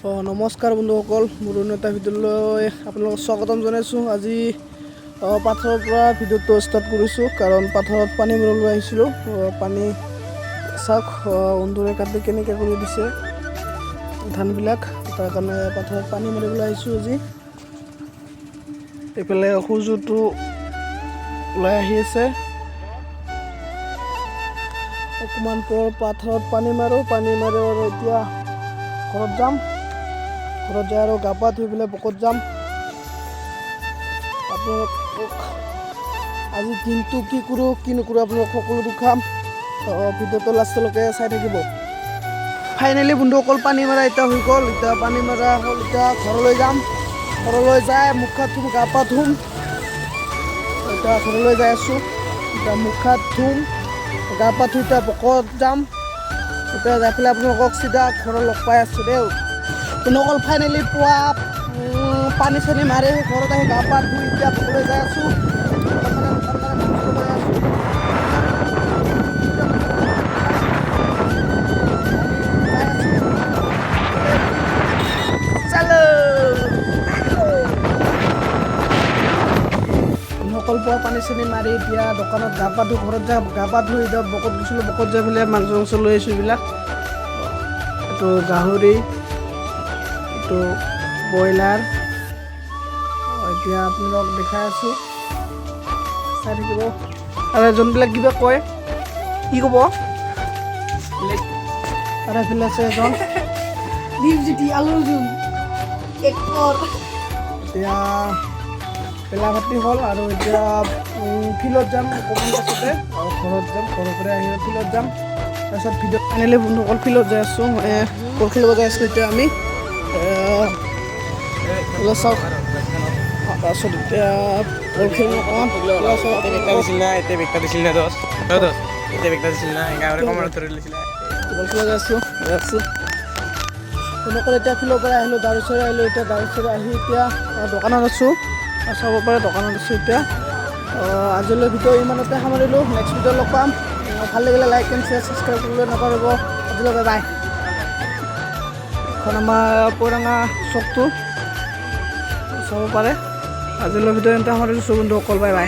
নমস্কাৰ বন্ধুসকল, মোৰ অন্য এটা ভিডিঅ'লৈ আপোনালোকক স্বাগতম জনাইছোঁ। আজি পাথৰৰ পৰা ভিডিঅ'টো ষ্টাৰ্ট কৰিছোঁ, কাৰণ পাথৰত পানী মাৰিবলৈ আহিছিলোঁ। পানী চাওক অন্ধুৰে কাটি কেনেকৈ কৰি দিছে ধানবিলাক, তাৰ কাৰণে পাথৰত পানী মাৰিবলৈ আহিছোঁ আজি। এইফালে সূৰ্যটো ওলাই আহি আছে। অকণমান পৰ পাথৰত পানী মাৰোঁ, পানী মাৰি আৰু এতিয়া ঘৰত যাম। ঘৰত যাই আৰু গা পা ধুই পেলাই পকত যাম। আপোনালোকক আজি দিনটো কি কৰোঁ কি নকৰোঁ আপোনালোক সকলো দেখাম। ভিডিঅ'টো লাষ্টলৈকে চাই থাকিব। ফাইনেলি বন্ধুসকল পানী মাৰা এতিয়া হৈ গ'ল। এতিয়া পানী মাৰা হ'ল, এতিয়া ঘৰলৈ যাম। ঘৰলৈ যাই মুখ হাত ধুম, গা পা ধুম। এতিয়া ঘৰলৈ যাই আছোঁ। এতিয়া মুখ হাত ধুম, গা পা ধুই এতিয়া পকত যাম। এতিয়া যাই পেলাই আপোনালোকক চিধা ঘৰত লগ পাই আছোঁ দেই। বন্ধুসকল ফাইনেলি পুৱা পানী চানী মাৰি ঘৰত আহি গা পা ধুই এতিয়া পকলৈ যাই আছোঁ। সকল পোৱা পানী চানী মাৰি এতিয়া দোকানত গা পা ধুই ঘৰত যাই গা পা ধুই এতিয়া বকত গৈছিলোঁ। বকত যাই পেলাই মাংস চাংস লৈ আহিছোঁ। এইবিলাক এইটো গাহৰি, এইটো ব্ৰইলাৰ। এতিয়া আপোনালোকক দেখাই আছোঁ, চাই থাকিব। আৰু যোনবিলাক কিবা কয় কি ক'ব? আৰু এইফালে আছে এজন এতিয়া পেলা ভাতি হ'ল আৰু এতিয়া ফিল্ডত যাম অকণমান পাছতে, আৰু ঘৰত যাম। ঘৰৰ পৰা আহি ফিল্ডত যাম। তাৰপিছত ভিডিঅ' ফাইনেলি বন্ধুসকল ফিল্ডত যাই আছোঁ। বল খেলিব যাই আছোঁ এতিয়া আমি। চাওক তাৰপিছত এতিয়া বল খেলিম অকণমান। বল খেলিব যাই আছোঁ। তেনেকৈ এতিয়া ফিল্ডৰ পৰা আহিলোঁ, দাউৰি আহিলোঁ। এতিয়া দাউৰি আহি এতিয়া দোকানত আছোঁ। চাব পাৰে দোকানত আছোঁ এতিয়া। আজিলৈ ভিডিঅ' ইমানতে সামৰিলোঁ। নেক্সট ভিডিঅ' লগ পাম। ভাল লাগিলে লাইক এণ্ড শ্বেয়াৰ, ছাবস্ক্ৰাইব কৰিবলৈ নকৰিব। আজিলৈ বাই বাই। এখন আমাৰ পৰাঙা চকটো চাব পাৰে। আজিলৈ ভিডিঅ' ইমানতে সামৰিছোঁ বন্ধুসকল, বাই বাই।